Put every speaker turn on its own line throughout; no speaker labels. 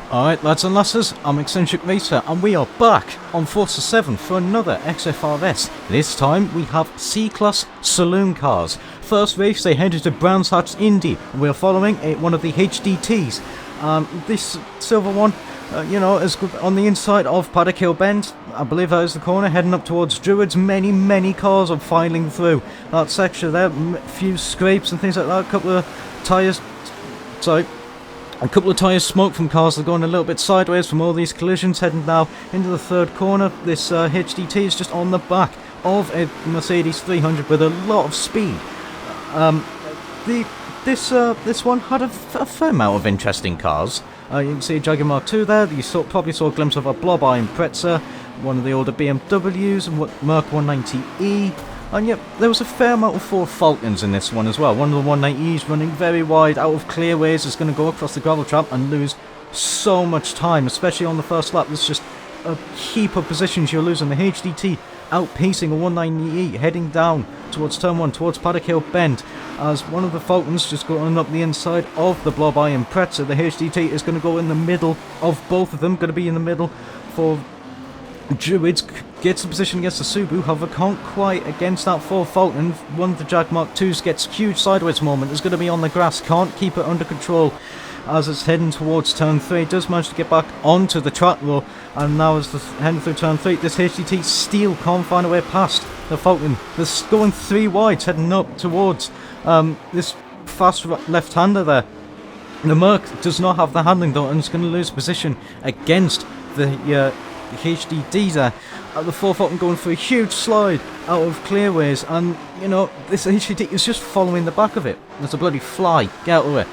Alright lads and lasses, I'm Xcentric Racer and we are back on Forza 7 for another XFRS. This time we have C-Class Saloon Cars. First race they headed to Brands Hatch Indy and we are following one of the HDTs. This silver one, is on the inside of Paddock Hill Bend. I believe that is the corner heading up towards Druids. Many cars are filing through that section there. A few scrapes and things like that, a couple of tyres smoke from cars that are going a little bit sideways from all these collisions, heading now into the third corner. This HDT is just on the back of a Mercedes 300 with a lot of speed. This one had a fair amount of interesting cars. You can see a Jaguar Mark II there. You probably saw a glimpse of a blob iron Pretzer, one of the older BMWs, and Merc 190E. And yep, there was a fair amount of Ford Falcons in this one as well. One of the 190Es running very wide out of clearways is going to go across the gravel trap and lose so much time, especially on the first lap. There's just a heap of positions you're losing. The HDT outpacing a 190E heading down towards turn 1, towards Paddock Hill Bend, as one of the Falcons just going up the inside of the blob iron Pretzer. The HDT is going to go in the middle of both of them, going to be in the middle for Druids. Gets the position against the Subaru, however can't quite against that Ford Falcon. One of the Jag Mark IIs gets huge sideways moment, is going to be on the grass, can't keep it under control as it's heading towards turn 3. Does manage to get back onto the track though, and now as it's heading through turn 3, this HDT still can't find a way past the Falcon. This going 3 wides heading up towards this fast left-hander there. The Merc does not have the handling though, and it's going to lose position against the HDD there. The Ford Falcon going for a huge slide out of clearways, and this HDT is just following the back of it. There's a bloody fly, get out of the way.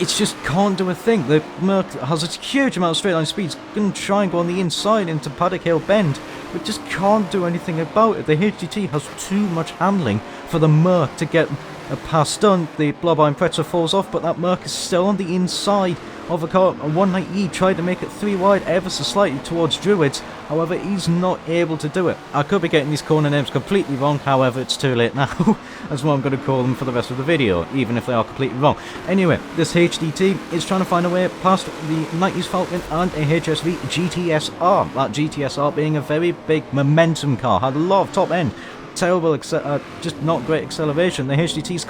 It just can't do a thing. The Merc has a huge amount of straight line speed. It's going to try and go on the inside into Paddock Hill Bend, but just can't do anything about it. The HDT has too much handling for the Merc to get a pass done. The blob iron Pretzer falls off, but that Merc is still on the inside of a car. A 190E tried to make it 3 wide ever so slightly towards Druids, however he's not able to do it. I could be getting these corner names completely wrong, however it's too late now. That's what I'm going to call them for the rest of the video, even if they are completely wrong. Anyway, this HDT is trying to find a way past the 90s Falcon and a HSV GTSR. That GTSR being a very big momentum car, had a lot of top end, terrible, just not great acceleration. The HDT's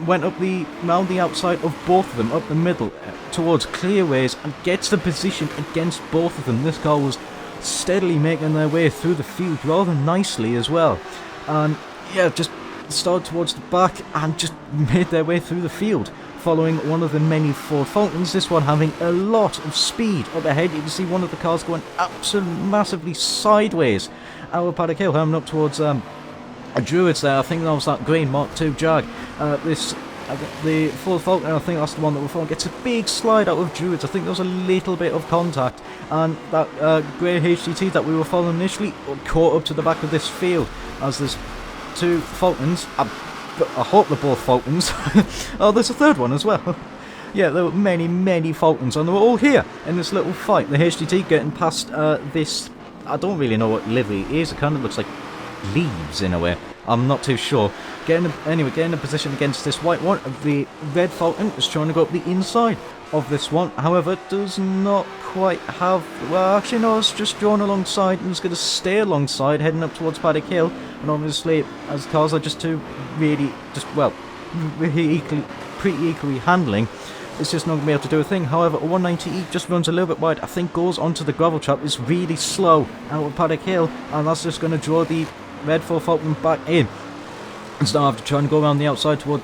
went up round the outside of both of them, up the middle towards clearways, and gets the position against both of them. This car was steadily making their way through the field rather nicely as well, and yeah, just started towards the back and just made their way through the field, following one of the many Ford Falcons. This one having a lot of speed up ahead. You can see one of the cars going absolutely massively sideways out of Paddock Hill, coming up towards Druids there. I think that was that green Mark II Jag. The Ford Falcon, I think that's the one that we're following, gets a big slide out of Druids. I think there was a little bit of contact, and that grey HDT that we were following initially caught up to the back of this field as there's 2 Falcons. I hope they're both Falcons. Oh, there's a third one as well. Yeah, there were many Falcons, and they were all here in this little fight. The HDT getting past this, I don't really know what livery it is. It kind of looks like leaves in a way, I'm not too sure. Getting a position against this white one. The red Falcon is trying to go up the inside of this one, however does not quite have, well actually no, it's just drawn alongside and is going to stay alongside heading up towards Paddock Hill. And obviously, as cars are just too pretty equally handling, it's just not going to be able to do a thing. However, a 190E just runs a little bit wide, I think goes onto the gravel trap, is really slow out of Paddock Hill, and that's just going to draw the red Ford Falcon back in. And so after trying to go around the outside toward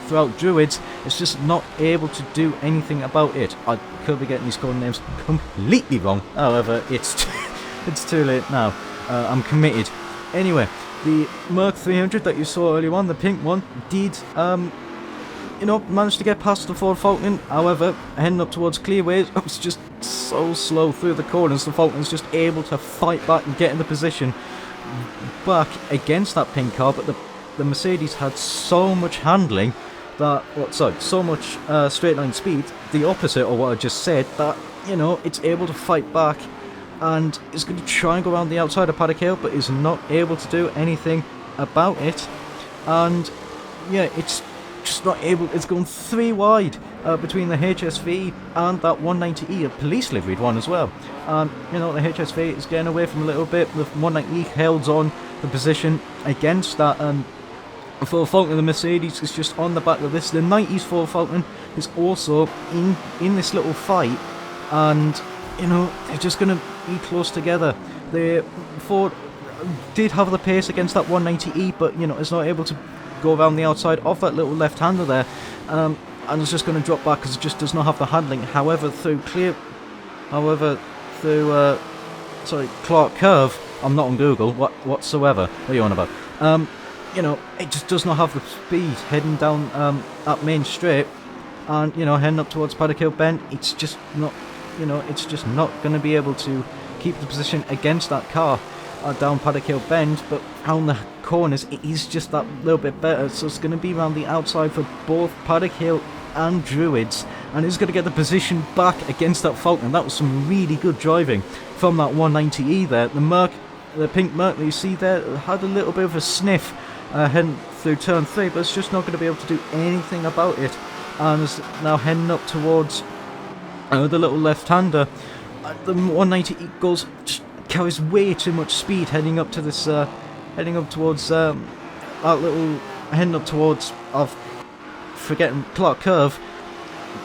throughout Druids, it's just not able to do anything about it. I could be getting these corner names completely wrong, however it's it's too late now. I'm committed. Anyway, the Merc 300 that you saw earlier on, the pink one, did managed to get past the Ford Falcon. However, heading up towards clearways, it was just so slow through the corners. The Falcon's just able to fight back and get in the position back against that pink car, but the Mercedes had so much handling that, so much straight line speed, the opposite of what I just said, that it's able to fight back and is going to try and go around the outside of Paddock Hill, but is not able to do anything about it. And yeah, it's just not able. It's going 3 wide between the HSV and that 190E, a police liveried one as well. And you know, the HSV is getting away from a little bit. The 190E held on the position against that. Ford Falcon, the Mercedes, is just on the back of this. The 90s Ford Falcon is also in this little fight, and you know, they're just going to be close together. The Ford did have the pace against that 190E, but you know, it's not able to go around the outside of that little left-hander there, and it's just going to drop back because it just does not have the handling. However, through Clark Curve, I'm not on Google whatsoever. What are you on about? You know, it just does not have the speed heading down that main straight, and you know, heading up towards Paddock Hill Bend, it's just not, you know, it's just not going to be able to keep the position against that car down Paddock Hill Bend. But around the corners, it is just that little bit better, so it's going to be around the outside for both Paddock Hill and Druids, and it's going to get the position back against that Falcon. That was some really good driving from that 190E there. The pink Merc that you see there had a little bit of a sniff heading through turn 3, but it's just not going to be able to do anything about it, and is now heading up towards the little left-hander. The 190 carries way too much speed heading up to this, heading up towards forgetting Clark Curve.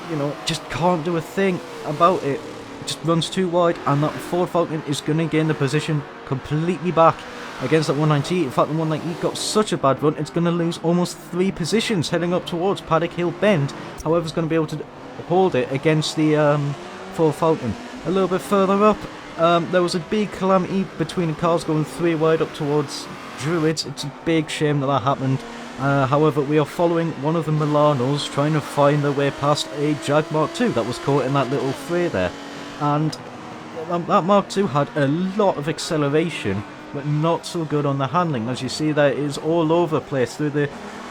You know, just can't do a thing about it. It just runs too wide, and that Ford Falcon is going to gain the position completely back against that 190. In fact, the 190 got such a bad run, it's going to lose almost 3 positions heading up towards Paddock Hill Bend. However, it's going to be able to hold it against the Ford Falcon. A little bit further up, there was a big calamity between the cars going 3 wide up towards Druids. It's a big shame that happened. However, we are following one of the Milanos trying to find their way past a Jag Mark II that was caught in that little fray there. And that Mark II had a lot of acceleration, but not so good on the handling. As you see, there is all over the place through the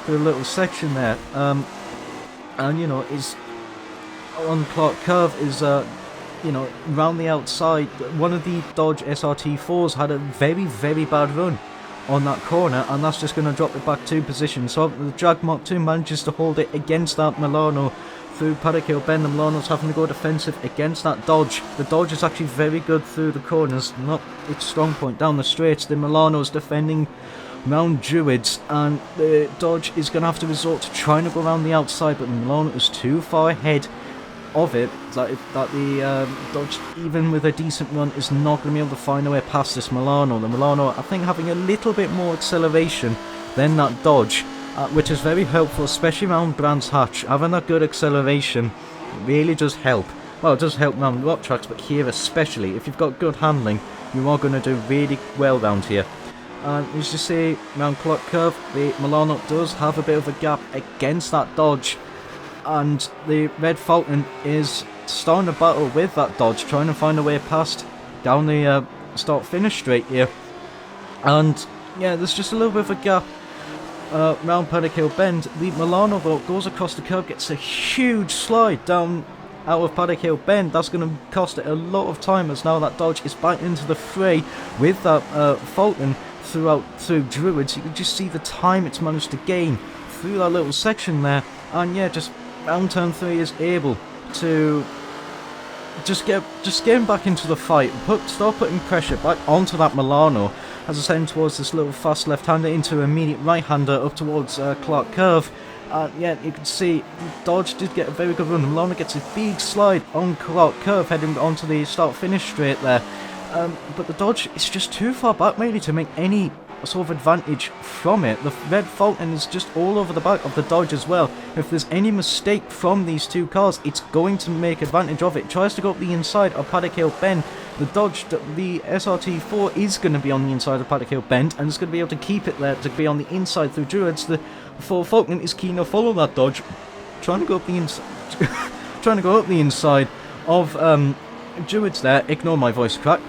little section there. And you know, is on Clark Curve is you know, round the outside. One of the Dodge SRT4s had a very, very bad run on that corner, and that's just going to drop it back 2 positions. So the Jag Mark II manages to hold it against that Milano through Paddock Hill Bend. The Milano's having to go defensive against that Dodge. The Dodge is actually very good through the corners, not its strong point down the straights. The Milano's defending round Druids, and the Dodge is going to have to resort to trying to go around the outside, but the Milano is too far ahead of it that the Dodge, even with a decent run, is not going to be able to find a way past this Milano. The Milano, I think, having a little bit more acceleration than that Dodge, which is very helpful, especially around Brands Hatch. Having that good acceleration really does help. Well, it does help around rock tracks, but here especially, if you've got good handling, you are going to do really well round here. And as you see, around Clark Curve, the Milano does have a bit of a gap against that Dodge, and the Red Falcon is starting to battle with that Dodge, trying to find a way past down the start-finish straight here. And yeah, there's just a little bit of a gap round Paddock Hill Bend. The Milano, though, goes across the curb, gets a huge slide down out of Paddock Hill Bend. That's going to cost it a lot of time, as now that Dodge is back into the fray with that Falcon through Druids. You can just see the time it's managed to gain through that little section there. And yeah, just round turn 3 is able to just get back into the fight, start putting pressure back onto that Milano as it's heading towards this little fast left-hander into immediate right-hander up towards Clark Curve. Yeah, you can see Dodge did get a very good run. Milano gets a big slide on Clark Curve heading onto the start-finish straight there. But the Dodge is just too far back really to make any sort of advantage from it. The Red Falcon is just all over the back of the Dodge as well. If there's any mistake from these two cars, it's going to make advantage of it. It tries to go up the inside of Paddock Hill Bend. The Dodge, the SRT4, is going to be on the inside of Paddock Hill Bend, and it's going to be able to keep it there to be on the inside through Druids. The Ford Falcon is keen to follow that Dodge, trying to go up the inside of Druids there. Ignore my voice crack.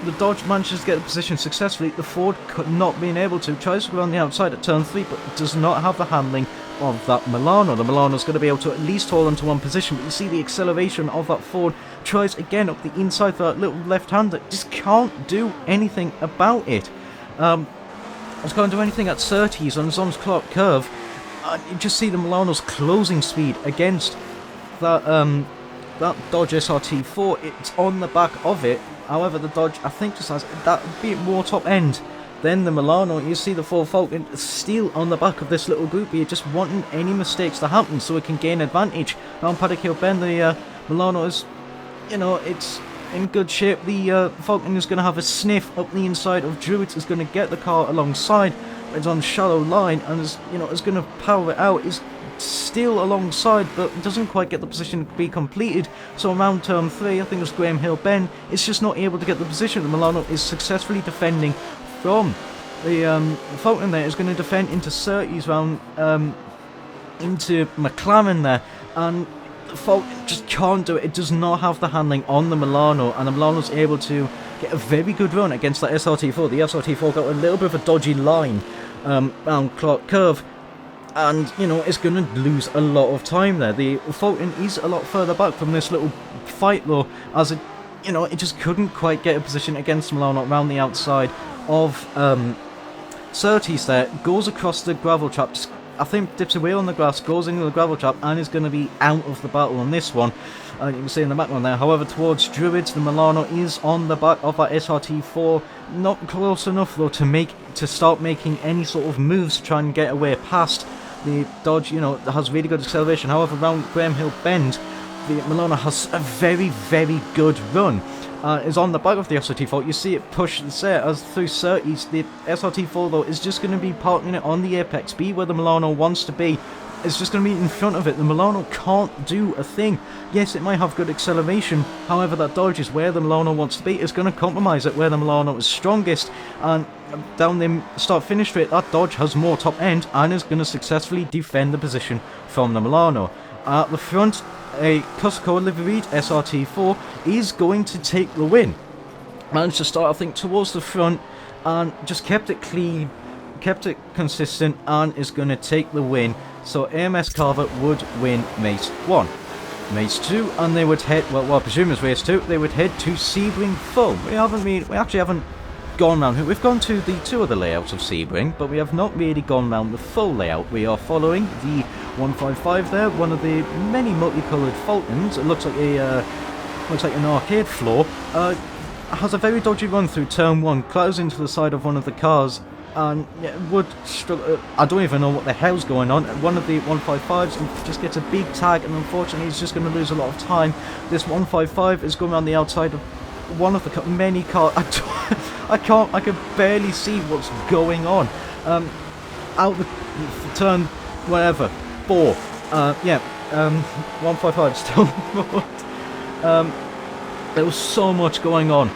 The Dodge manages to get the position successfully. The Ford not being able to, tries to go on the outside at turn 3, but does not have the handling of that Milano. The Milano's going to be able to at least hold onto one position, but you see the acceleration of that Ford. Tries again up the inside for that little left-hander. Just can't do anything about it. Just can't do anything at 30s on Zon's Clark Curve. And you just see the Milano's closing speed against that that Dodge SRT4. It's on the back of it. However, the Dodge, I think, just has that bit more top end than the Milano. You see the Ford Falcon still on the back of this little group here, just wanting any mistakes to happen so it can gain advantage. Down Paddock Hill Bend, the Milano is, it's in good shape. The Falcon is going to have a sniff up the inside of Druids, is going to get the car alongside. It's on shallow line and is going to power it out. Is still alongside, but doesn't quite get the position to be completed. So around turn 3, I think it was Graham Hill Bend, it's just not able to get the position. The Milano is successfully defending from the Falcon there. Is going to defend into Surtees round into McLaren there, and the Falcon just can't do it. It does not have the handling on the Milano, and the Milano's able to get a very good run against that SRT4. The SRT4 got a little bit of a dodgy line round Clark Curve, and it's going to lose a lot of time there. The Falcon is a lot further back from this little fight though, as it it just couldn't quite get a position against Milano around the outside of Surtees there. Goes across the gravel trap, just, I think dips away on the grass, goes into the gravel trap, and is going to be out of the battle on this one. You can see in the background there. However, towards Druids, the Milano is on the back of that SRT4. Not close enough though to start making any sort of moves to try and get away past the Dodge. Has really good acceleration. However, around Graham Hill Bend, the Milano has a very, very good run. Is on the back of the SRT4. You see it push there as through Surtees. The SRT4 though is just going to be parking it on the apex, be where the Milano wants to be. It's just going to be in front of it. The Milano can't do a thing. Yes, it might have good acceleration. However, that Dodge is where the Milano wants to be. It's going to compromise it where the Milano is strongest. And down the start-finish straight, that Dodge has more top end and is going to successfully defend the position from the Milano. At the front, a Cusco liveried SRT4 is going to take the win. Managed to start, I think, towards the front and just kept it clean, kept it consistent, and is going to take the win. So AMS Carver would win Race 1. Race 2, and they would head, well I presume it's Race 2, they would head to Sebring Full. We actually haven't gone round, we've gone to the two of the layouts of Sebring, but we have not really gone round the full layout. We are following the 155 there, one of the many multicoloured Falcons. It looks like an arcade floor. Has a very dodgy run through turn 1, clatters into the side of one of the cars, and would struggle. I don't even know what the hell's going on. One of the 155s just gets a big tag, and unfortunately he's just going to lose a lot of time. This 155 is going around the outside of one of the many cars. I can barely see what's going on. Out the turn, whatever, 4. 155 still. There was so much going on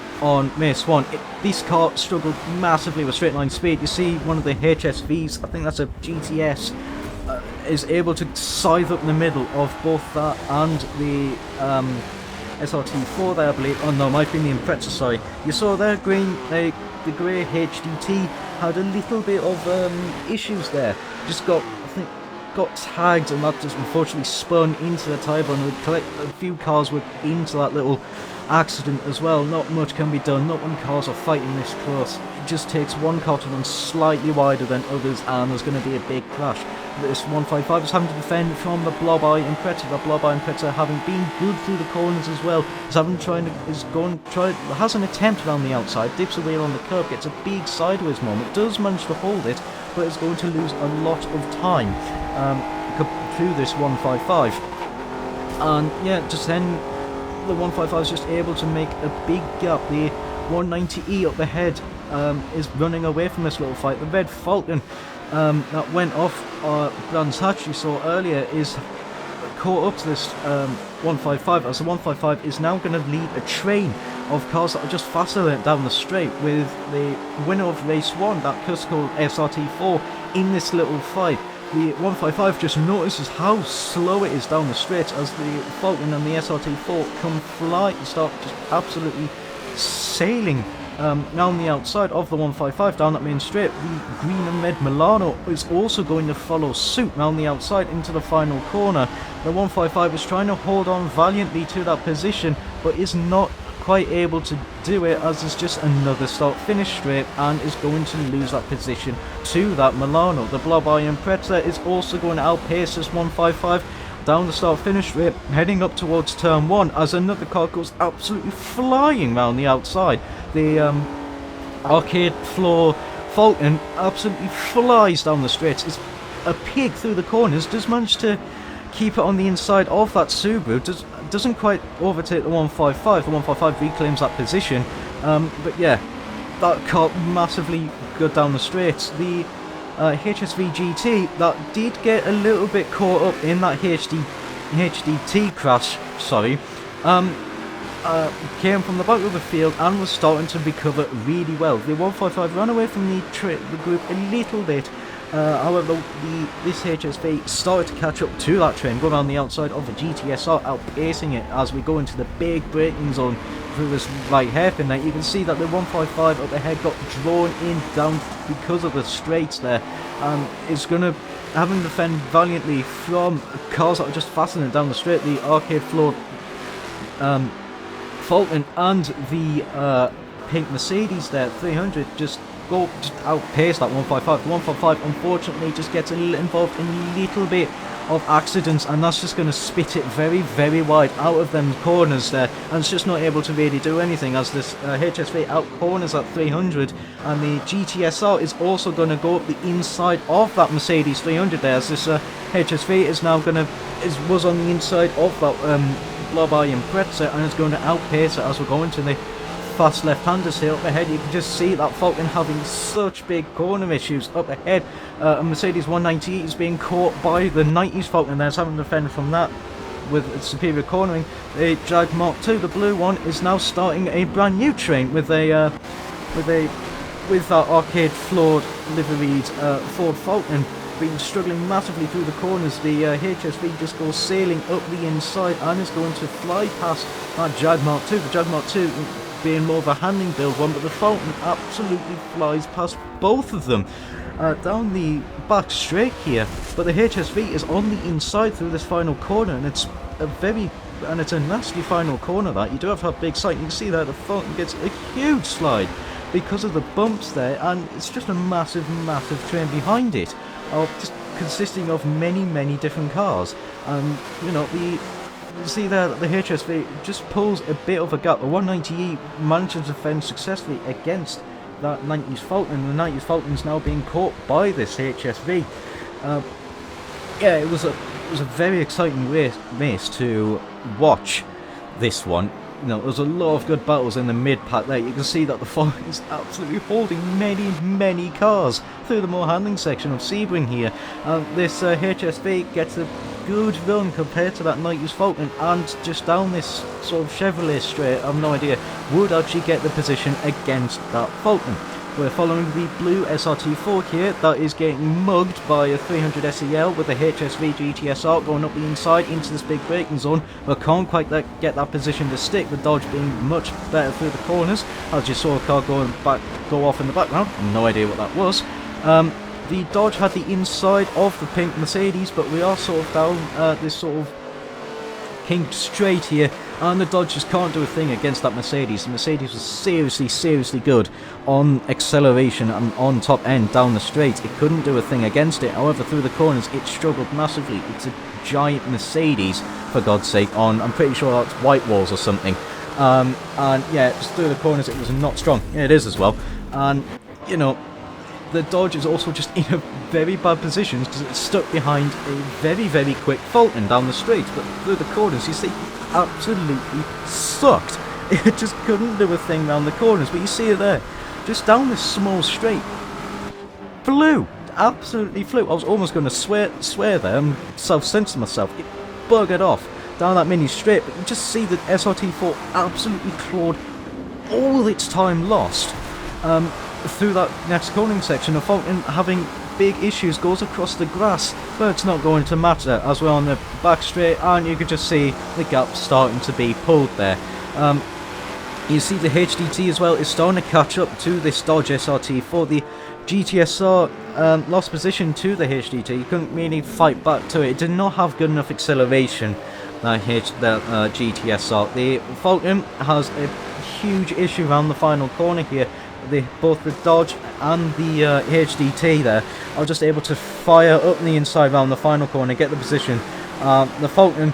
Race 1. This car struggled massively with straight line speed. You see one of the HSVs, I think that's a GTS, is able to scythe up the middle of both that and the SRT4 there, I believe. Oh no, might be the Impreza, sorry. You saw there, the grey HDT had a little bit of issues there. Just got tagged, and that just unfortunately spun into the tyre bone. A few cars were into that little accident as well. Not much can be done. Not when cars are fighting this close. It just takes one car to run slightly wider than others, and there's going to be a big crash. This 155 is having to defend from the Blob-Eye Impreza. The Blob-Eye Impreza, having been good through the corners as well, has an attempt around the outside, dips away on the curb, gets a big sideways moment, does manage to hold it, but is going to lose a lot of time through this 155. And just then the 155 is just able to make a big gap. The 190E up ahead is running away from this little fight. The red Falcon that went off Brands Hatch you saw earlier is caught up to this 155, as the 155 is now going to lead a train of cars that are just faster down the straight, with the winner of Race 1, that Cusco SRT4, in this little fight. The 155 just notices how slow it is down the straight as the Falcon and the SRT4 come fly and start just absolutely sailing down the outside of the 155 down that main straight. The green and red Milano is also going to follow suit round the outside into the final corner. The 155 is trying to hold on valiantly to that position, but is not quite able to do it, as there's just another start-finish straight, and is going to lose that position to that Milano. The Blob Iron Pretzer is also going to outpace this 155 down the start-finish straight, heading up towards turn 1, as another car goes absolutely flying round the outside. The arcade floor Fulton absolutely flies down the straights. It's a pig through the corners, does manage to keep it on the inside of that Subaru, doesn't quite overtake the 155. The 155 reclaims that position, but yeah, that car massively good down the straights. The HSV GT, that did get a little bit caught up in that HDT crash, came from the back of the field and was starting to recover really well. The 155 ran away from the group a little bit. However, this HSV started to catch up to that train, going around the outside of the GTSR, outpacing it as we go into the big braking zone through this right hairpin. Now you can see that the 155 up ahead got drawn in down because of the straights there, and it's going to having to defend valiantly from cars that are just fastening down the straight. The arcade floor Fulton and the pink Mercedes there, 300, just outpace that 155. The 155 unfortunately just gets a little involved in a little bit of accidents, and that's just going to spit it very, very wide out of them corners there, and it's just not able to really do anything as this HSV out corners at 300, and the GTSR is also going to go up the inside of that Mercedes 300 there, as this HSV is now going to was on the inside of that Blob Iron Pretzer, and is going to outpace it as we're going to the fast left-handers here up ahead. You can just see that Falcon having such big corner issues up ahead. A Mercedes 190 is being caught by the 90s Falcon there, having to defend from that with its superior cornering. The Jag Mark II, the blue one, is now starting a brand new train with that arcade floored liveried Ford Falcon. Been struggling massively through the corners. The HSV just goes sailing up the inside and is going to fly past that Jag Mark II. The Jag Mark II being more of a handling build one, but the Fulton absolutely flies past both of them down the back straight here. But the HSV is on the inside through this final corner, and it's a nasty final corner that you do have to have big sight. You can see that the Fulton gets a huge slide because of the bumps there, and it's just a massive train behind it, just consisting of many different cars. And you see there that the HSV just pulls a bit of a gap. The 190E manages to defend successfully against that 90s Fulton, and the 90s Fulton's now being caught by this HSV. Yeah, it was a very exciting race to watch this one. There was a lot of good battles in the mid-pack there. You can see that the Fulton is absolutely holding many cars through the more handling section of Sebring here. This HSV gets a good run compared to that 90s Fulton, and just down this sort of Chevrolet straight, I have no idea, would actually get the position against that Fulton. We're following the blue SRT4 here, that is getting mugged by a 300 SEL with the HSV GTSR going up the inside into this big braking zone, but can't quite get that position to stick, the Dodge being much better through the corners. As you saw a car go off in the background, no idea what that was. The Dodge had the inside of the pink Mercedes, but we are sort of down this sort of kinked straight here, and the Dodge just can't do a thing against that Mercedes. The Mercedes was seriously good on acceleration and on top end down the straight. It couldn't do a thing against it. However, through the corners it struggled massively. It's a giant Mercedes, for God's sake, on, I'm pretty sure that's white walls or something. And yeah, just through the corners it was not strong. Yeah, it is as well. And the Dodge is also just in a very bad position because it's stuck behind a very quick Fulton down the straight. But through the corners, you see, it absolutely sucked. It just couldn't do a thing round the corners. But you see it there, just down this small straight, flew, absolutely flew. I was almost going to swear there and self-censor myself. It buggered off down that mini straight. But you just see that SRT4 absolutely clawed all its time lost. Through that next cornering section, of Fulton having big issues, goes across the grass, but it's not going to matter as we're on the back straight, and you can just see the gap starting to be pulled there. You see the HDT as well is starting to catch up to this Dodge SRT4. The GTSR lost position to the HDT. You couldn't really fight back to it. It did not have good enough acceleration, that GTSR. The Fulton has a huge issue around the final corner here. Both the Dodge and the HDT there are just able to fire up the inside around the final corner, get the position. The Falcon,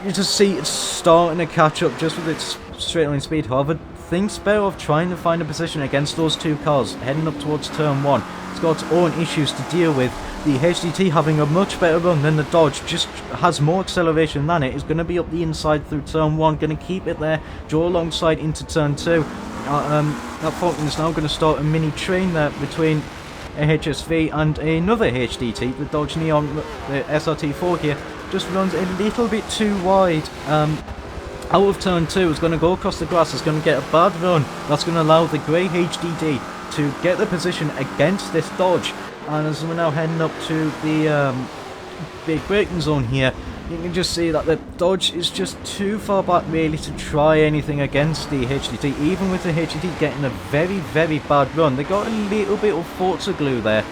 you just see it's starting to catch up just with its straight line speed. However, thinks better of trying to find a position against those two cars heading up towards turn 1. It's got its own issues to deal with. The HDT having a much better run than the Dodge, just has more acceleration than it. Is going to be up the inside through turn 1, going to keep it there, draw alongside into turn 2. That Falcon is now going to start a mini train there between a HSV and another HDT. The Dodge Neon, the SRT4 here, just runs a little bit too wide. Out of turn 2, is going to go across the grass, is going to get a bad run. That's going to allow the grey HDT to get the position against this Dodge. And as we're now heading up to the big braking zone here, you can just see that the Dodge is just too far back really to try anything against the HDT. Even with the HDT getting a very, very bad run, they got a little bit of Forza glue there.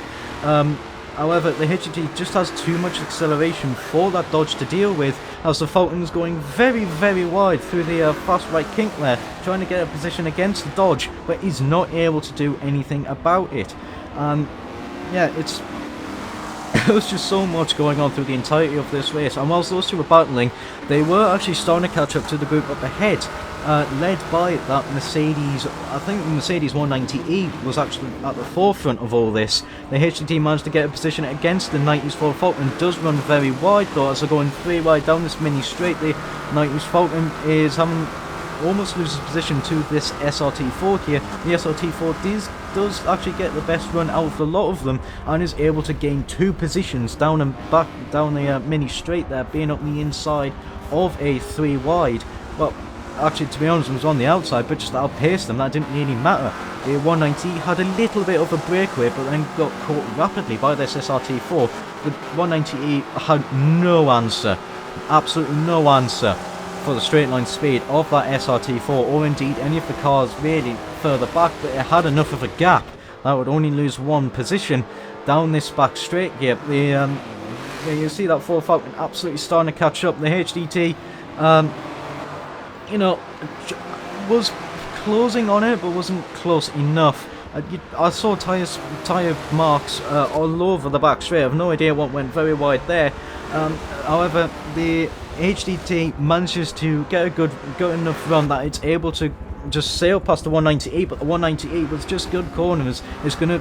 However, the HDT just has too much acceleration for that Dodge to deal with, as the Falcon's going very, very wide through the fast right kink there, trying to get a position against the Dodge, but he's not able to do anything about it. Yeah, there's just so much going on through the entirety of this race, and whilst those two were battling, they were actually starting to catch up to the group up ahead, led by that Mercedes. I think the Mercedes 190E was actually at the forefront of all this. The HDT managed to get a position against the 90s Ford Falcon, does run very wide though, as they're going 3 wide down this mini straight. The 90s Falcon is having almost loses position to this SRT4 here. The SRT4 does actually get the best run out of a lot of them, and is able to gain 2 positions down and back down the mini straight there, being up the inside of a 3 wide. Well, actually, to be honest, it was on the outside, but just outpaced them. That didn't really matter. The 190 had a little bit of a breakaway, but then got caught rapidly by this SRT4. The 190E had no answer, absolutely no answer for the straight line speed of that SRT4, or indeed any of the cars really further back, but it had enough of a gap that would only lose 1 position down this back straight here. You see that Ford Falcon absolutely starting to catch up. The HDT, you know, was closing on it, but wasn't close enough. I saw tyre marks all over the back straight. I have no idea what went very wide there. However, the HDT manages to get a good enough run that it's able to just sail past the 190E, but the 190E with just good corners is going to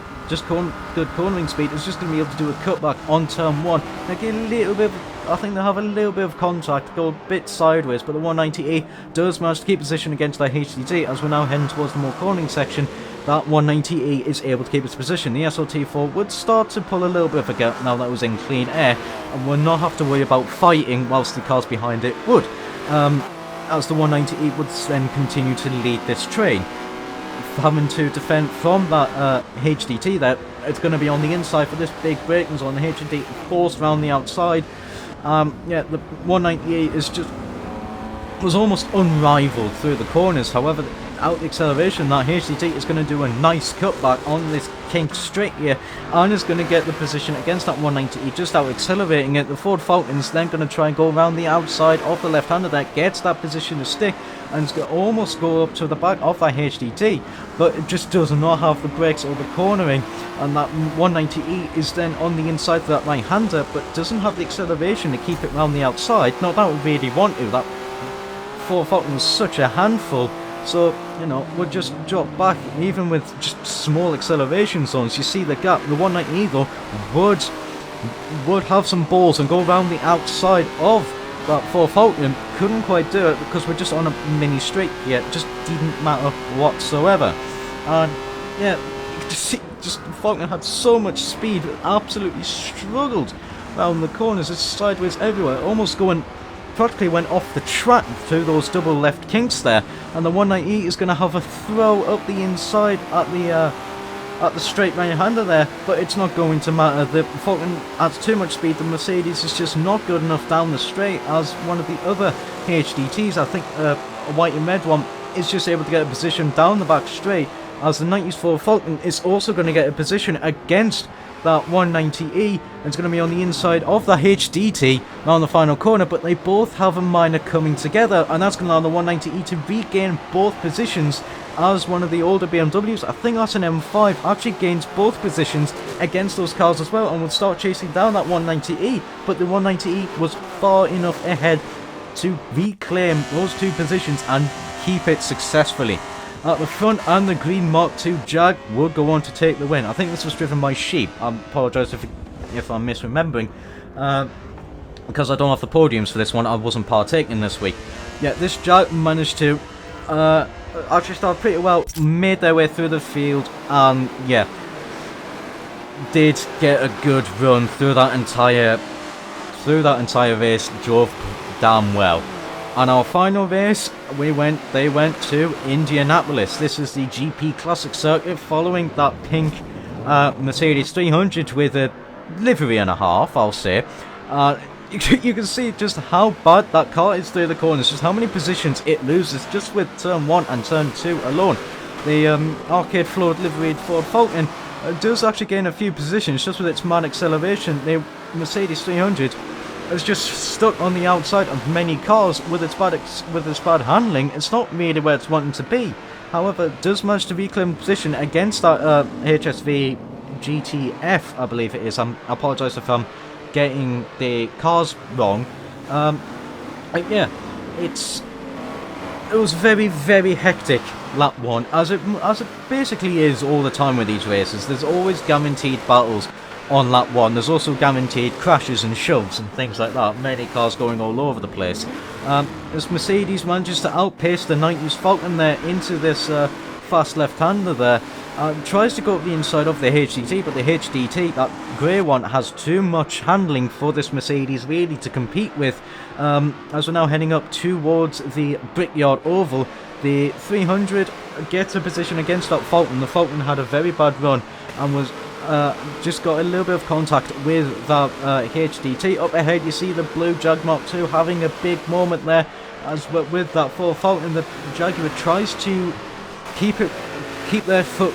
good cornering speed is just going to be able to do a cutback on turn 1. They get a little bit I think they have a little bit of contact, go a bit sideways, but the 190E does manage to keep position against that HDT. As we're now heading towards the more cornering section, that 190E is able to keep its position. The SLT4 would start to pull a little bit of a gap now that it was in clean air, and will not have to worry about fighting whilst the cars behind it would. As the 190E would then continue to lead this train. Having to defend from that HDT there, it's going to be on the inside for this big braking zone. The HDT forced around the outside. Yeah, the 198 was almost unrivaled through the corners. However, out the acceleration, that HDT is going to do a nice cutback on this kink straight here, and is going to get the position against that 190E, just out accelerating it. The Ford Falcon's then going to try and go around the outside of the left-hander that gets that position to stick, and it's going to almost go up to the back of that HDT, but it just does not have the brakes or the cornering, and that 190E is then on the inside of that right-hander, but doesn't have the acceleration to keep it round the outside. Not that we really want to. That Ford Falcon was such a handful. So, you know, would just drop back, even with just small acceleration zones. You see the gap. The 190E though would have some balls and go around the outside of that Ford Falcon. Couldn't quite do it because we're just on a mini straight here. It just didn't matter whatsoever. And yeah, you could just see, Falcon had so much speed, it absolutely struggled around the corners. It's sideways everywhere, almost practically went off the track through those double left kinks there, and the 190E is going to have a throw up the inside at the straight right-hander there, but it's not going to matter. The Falcon adds too much speed. The Mercedes is just not good enough down the straight, as one of the other HDTs, I think a white and red one, is just able to get a position down the back straight, as the 90s Ford Falcon is also going to get a position against that 190E, and it's going to be on the inside of the HDT around the final corner, but they both have a minor coming together, and that's going to allow the 190E to regain both positions as one of the older BMWs. I think that's an M5, actually gains both positions against those cars as well, and will start chasing down that 190E, but the 190E was far enough ahead to reclaim those two positions and keep it successfully. At the front, and the green Mark II Jag would go on to take the win. I think this was driven by Sheep. I apologise if I'm misremembering, because I don't have the podiums for this one. I wasn't partaking this week. Yeah, this Jag managed to actually start pretty well, made their way through the field, and yeah, did get a good run through that entire race. Drove damn well. On our final race, they went to Indianapolis. This is the GP Classic circuit, following that pink Mercedes 300 with a livery and a half, I'll say. You can see just how bad that car is through the corners, just how many positions it loses just with turn 1 and turn 2 alone. The arcade floored liveried Ford Falcon does actually gain a few positions just with its mad acceleration. The Mercedes 300 is just stuck on the outside of many cars with its bad handling. It's not really where it's wanting to be. However, it does manage to reclaim position against that HSV GTF, I believe it is. I apologise if I'm getting the cars wrong. Yeah, it was very, very hectic lap 1, as it basically is all the time with these races. There's always guaranteed battles on lap 1. There's also guaranteed crashes and shoves and things like that. Many cars going all over the place. As Mercedes manages to outpace the 90s Falcon there into this fast left-hander there. Tries to go up the inside of the HDT, but the HDT, that grey one, has too much handling for this Mercedes really to compete with. As we're now heading up towards the Brickyard Oval, the 300 gets a position against that Falcon. The Falcon had a very bad run and was just got a little bit of contact with that HDT. Up ahead you see the blue Jag Mark II having a big moment there, as with that Ford Falcon. The Jaguar tries to keep their foot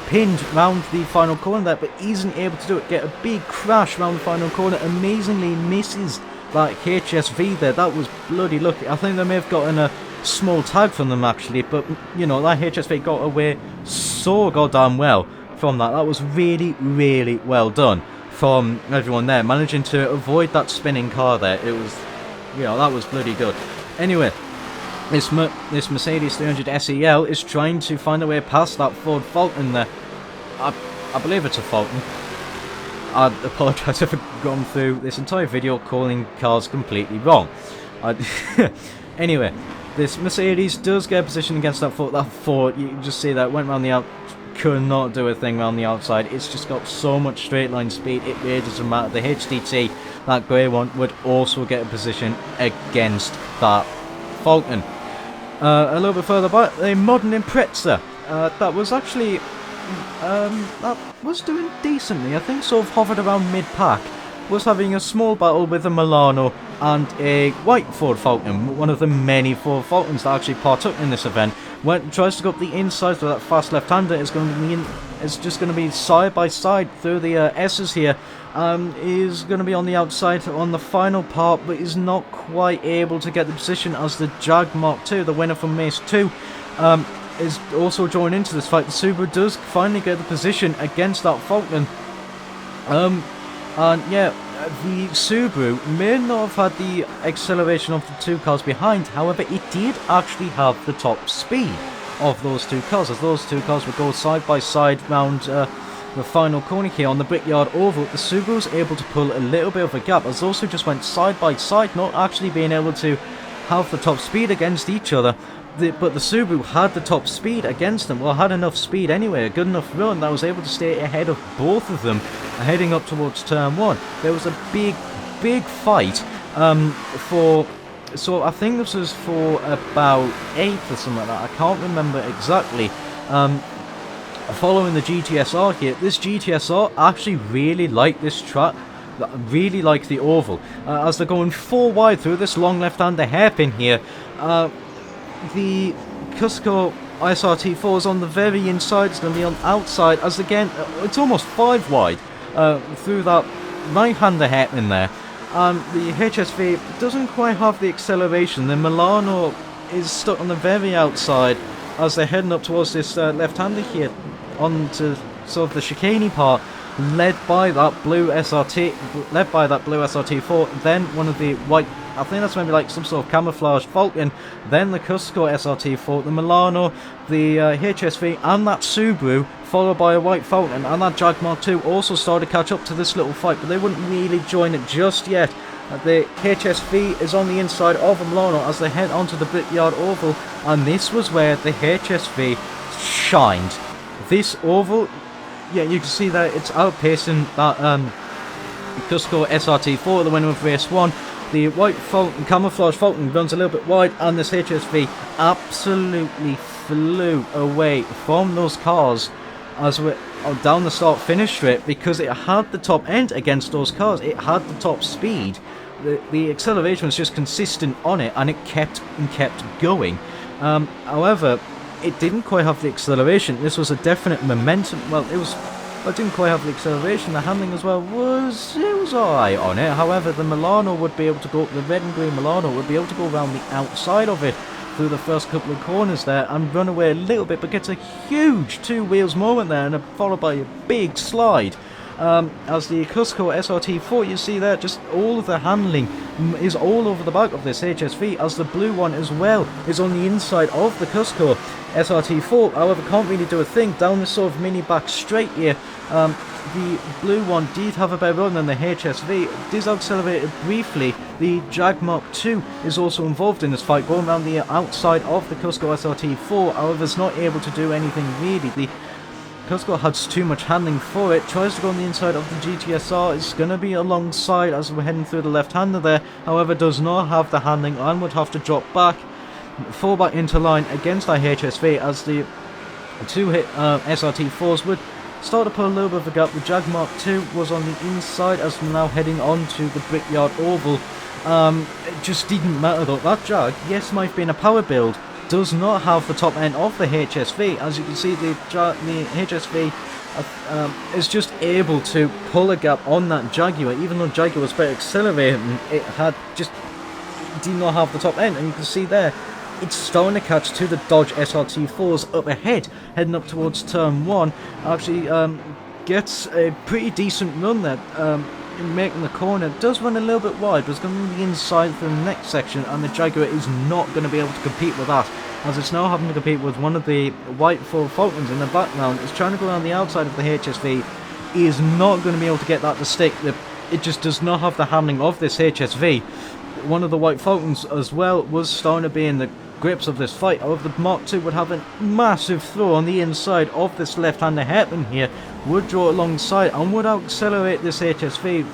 pinned round the final corner there, but isn't able to do it. Get a big crash round the final corner, amazingly misses that HSV there. That was bloody lucky. I think they may have gotten a small tag from them actually, but you know, that HSV got away so goddamn well from that. That was really, really well done from everyone there, managing to avoid that spinning car there. It was, you know, that was bloody good. Anyway, this Mercedes 300 SEL is trying to find a way past that Ford Falcon there. I believe it's a Falcon. I apologise if I've gone through this entire video calling cars completely wrong. Anyway, this Mercedes does get a position against that Ford. That Ford, you can just see that it went around the out. Could not do a thing around the outside. It's just got so much straight line speed, it really doesn't matter. The HDT, that grey one, would also get a position against that Falcon. A little bit further back, the modern Impreza, that was actually that was doing decently. I think sort of hovered around mid-pack. Was having a small battle with a Milano and a white Ford Falcon, one of the many Ford Falcons that actually partook in this event. Tries to go up the inside for that fast left-hander. It's just going to be side by side through the S's here. Is going to be on the outside on the final part, but is not quite able to get the position as the Jag Mark II, the winner from Race 2, is also joined into this fight. The Subaru does finally get the position against that Falcon. And yeah, the Subaru may not have had the acceleration of the two cars behind, however it did actually have the top speed of those two cars, as those two cars would go side by side round the final corner here on the Brickyard Oval. The Subaru was able to pull a little bit of a gap, as those two just went side by side, not actually being able to have the top speed against each other. But the Subaru had the top speed against them, well, had enough speed anyway, a good enough run that was able to stay ahead of both of them heading up towards turn 1. There was a big fight so I think this was for about 8th or something like that, I can't remember exactly. Following the GTSR here, this GTSR actually really liked this track, really like the oval, as they're going 4 wide through this long left-hander hairpin here. The Cusco ISRT4 is on the very inside. It's going to be on outside, as again it's almost 5 wide through that right-hander happening there. The HSV doesn't quite have the acceleration. The Milano is stuck on the very outside as they're heading up towards this left-hander here onto sort of the chicane part, led by that blue SRT4, then one of the white, I think that's maybe like some sort of camouflage Falcon, then the Cusco SRT4, the Milano, the HSV, and that Subaru, followed by a white Falcon, and that Jag Mark II also started to catch up to this little fight, but they wouldn't really join it just yet. The HSV is on the inside of the Milano as they head onto the Brickyard Oval, and this was where the HSV shined. This oval, yeah, you can see that it's outpacing that Cusco SRT4, the winner of race 1. The white Falcon, camouflage Falcon, runs a little bit wide, and this HSV absolutely flew away from those cars as we're down the start-finish straight, because it had the top end against those cars. It had the top speed. The acceleration was just consistent on it, and it kept going. However, it didn't quite have the acceleration. This was a definite momentum. Well, it didn't quite have the acceleration. The handling as well was alright on it. However, the Milano would be able to go, the red and green Milano would be able to go around the outside of it through the first couple of corners there and run away a little bit, but gets a huge two wheels moment there, and followed by a big slide. As the Cusco SRT4, you see there, just all of the handling is all over the back of this HSV, as the blue one as well is on the inside of the Cusco SRT4. However, can't really do a thing down this sort of mini back straight here. The blue one did have a better run than the HSV, accelerated briefly. The Jag Mark II is also involved in this fight, going around the outside of the Cusco SRT4, however is not able to do anything really. The Cusco has too much handling for it, tries to go on the inside of the GTSR, it's going to be alongside as we're heading through the left-hander there, however does not have the handling and would have to drop back, fall back into line against that HSV, as the two SRT4s would start to put a little bit of a gap. The Jag Mark II was on the inside as we're now heading on to the Brickyard Oval. It just didn't matter though. That Jag, yes, might have been a power build, does not have the top end of the HSV. As you can see, the HSV is just able to pull a gap on that Jaguar, even though Jaguar was better accelerating, it did not have the top end, and you can see there, it's starting to catch to the Dodge SRT4s up ahead, heading up towards turn 1. Actually gets a pretty decent run there, making the corner. It does run a little bit wide, but it's going to be inside for the next section, and the Jaguar is not going to be able to compete with that, as it's now having to compete with one of the white Ford Falcons in the background. It's trying to go around the outside of the HSV. He is not going to be able to get that to stick. It just does not have the handling of this HSV. One of the white Falcons as well was starting to be in the grips of this fight. However, the Mark II would have a massive throw on the inside of this left-hander hairpin here, would draw alongside and would accelerate this HSV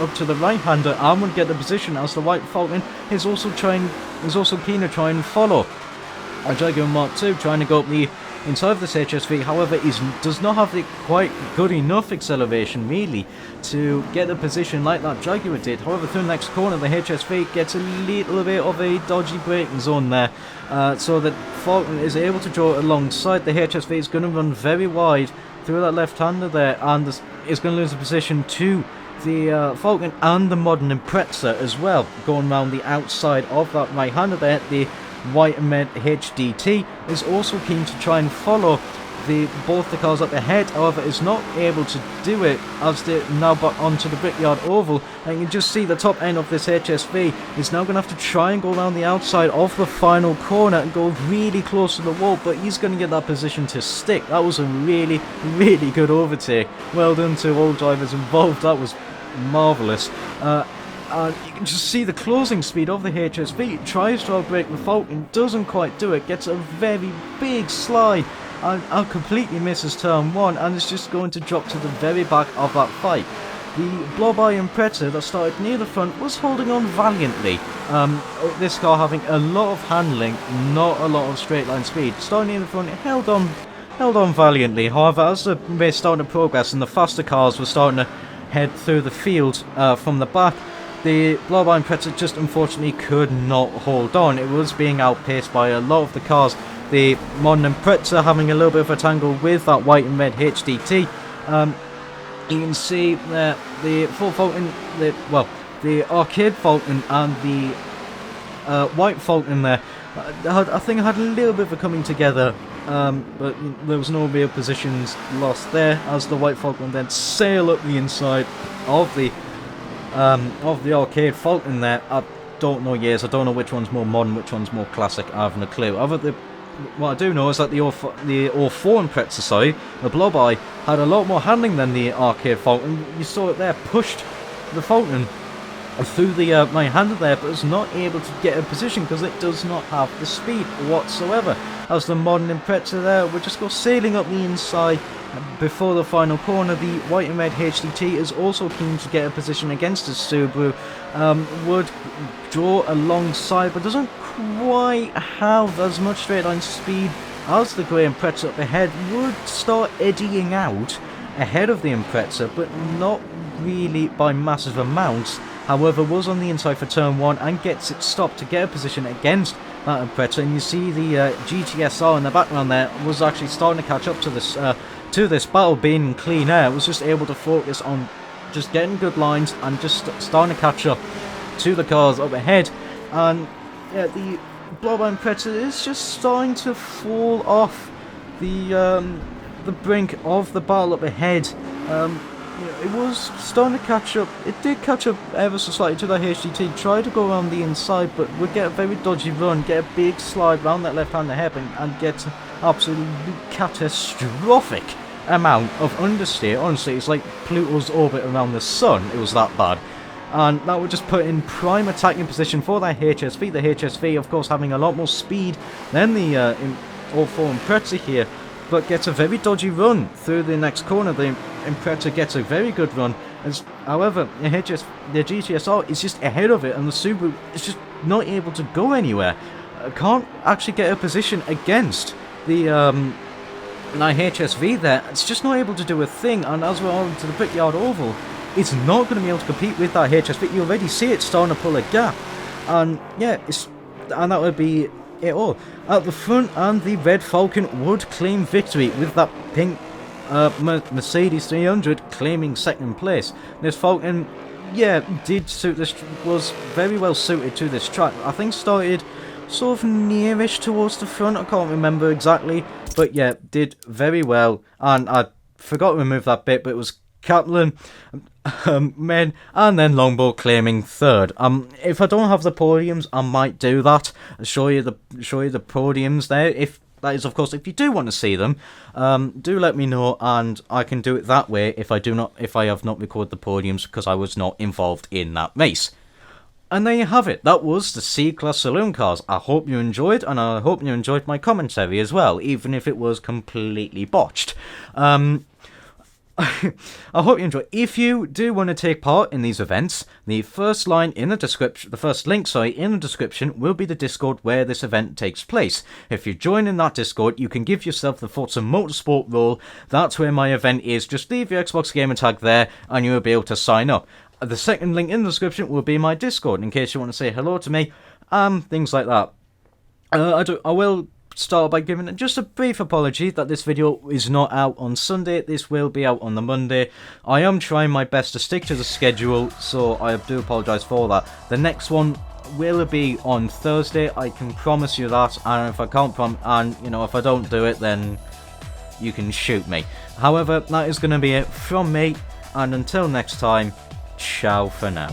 up to the right-hander and would get the position, as the white Falcon is also keen to try and follow a Jaguar Mark II, trying to go up the inside of this HSV. However, does not have the quite good enough acceleration really to get a position like that Jaguar did. However, through the next corner, the HSV gets a little bit of a dodgy braking zone there, so that Falcon is able to draw alongside. The HSV is going to run very wide through that left-hander there, and is going to lose the position to the Falcon and the modern Impreza as well, going around the outside of that right-hander there. The white and red HDT is also keen to try and follow both the cars up ahead, however is not able to do it as they're now back onto the Brickyard Oval, and you can just see the top end of this HSV is now going to have to try and go around the outside of the final corner and go really close to the wall, but he's going to get that position to stick. That was a really, really good overtake. Well done to all drivers involved, that was marvellous. And you can just see the closing speed of the HSV. It tries to outbrake the Falcon, doesn't quite do it, gets a very big slide and completely misses turn 1, and is just going to drop to the very back of that fight. The blow-by Impreza that started near the front was holding on valiantly. This car having a lot of handling, not a lot of straight line speed. Starting near the front, it held on valiantly. However, as the race started to progress and the faster cars were starting to head through the field from the back, the blow-by Impreza just unfortunately could not hold on. It was being outpaced by a lot of the cars. The modern Impreza having a little bit of a tangle with that white and red HDT. You can see that the full Fulton, the arcade Fulton and the white Fulton there, I think I had a little bit of a coming together, but there was no real positions lost there, as the white Fulton then sail up the inside of the arcade Fulton there. I don't know years, I don't know which one's more modern, which one's more classic, I haven't a clue. What I do know is that the O4 Impreza, sorry, the Blob-Eye, had a lot more handling than the arcade Fulton. You saw it there, pushed the Fulton through the my hand there, but was not able to get a position because it does not have the speed whatsoever. As the modern Impreza there would just go sailing up the inside before the final corner. The white and red HDT is also keen to get a position against the Subaru, would draw alongside but doesn't quite have as much straight line speed as the grey Impreza up ahead. Would start eddying out ahead of the Impreza, but not really by massive amounts. However, was on the inside for turn 1 and gets it stopped to get a position against that Impreza. And you see the GTSR in the background there was actually starting to catch up to this battle, being in clean air. It was just able to focus on just getting good lines and just starting to catch up to the cars up ahead. And yeah, the Blob-Eye Impreza is just starting to fall off the brink of the battle up ahead. It was starting to catch up. It did catch up ever so slightly to that HDT. Tried to go around the inside, but would get a very dodgy run, get a big slide round that left-hand hairpin, and get an absolutely catastrophic amount of understeer. Honestly, it's like Pluto's orbit around the sun. It was that bad. And that would just put in prime attacking position for that HSV. The HSV, of course, having a lot more speed than the O4 Impreza here, but gets a very dodgy run through the next corner. The Impreza gets a very good run. However, the GTSR is just ahead of it, and the Subaru is just not able to go anywhere. Can't actually get a position against the HSV there. It's just not able to do a thing, and as we're on to the Brickyard Oval, it's not going to be able to compete with that HSV. You already see it starting to pull a gap, and yeah, and that would be it all. At the front, and the red Falcon would claim victory with that pink Mercedes 300 claiming second place. This Falcon, yeah, did suit this, was very well suited to this track. I think started sort of nearish towards the front, I can't remember exactly, but yeah, did very well. And I forgot to remove that bit, but it was Kaplan, Men, and then Longbow claiming third. If I don't have the podiums, I might do that. Show you the podiums there. If that is, of course, if you do want to see them, do let me know, and I can do it that way. If I have not recorded the podiums because I was not involved in that race. And there you have it. That was the C-Class Saloon Cars. I hope you enjoyed, and I hope you enjoyed my commentary as well, even if it was completely botched. I hope you enjoy. If you do want to take part in these events, the first line in the description, the first link, in the description will be the Discord where this event takes place. If you join in that Discord, you can give yourself the Forza Motorsport role. That's where my event is. Just leave your Xbox gamer tag there, and you will be able to sign up. The second link in the description will be my Discord in case you want to say hello to me, things like that. I will start by giving just a brief apology that this video is not out on Sunday. This will be out on the Monday. I am trying my best to stick to the schedule, so I do apologise for that. The next one will be on Thursday, I can promise you that, and if I can't if I don't do it, then you can shoot me. However, that is going to be it from me, and until next time, ciao for now.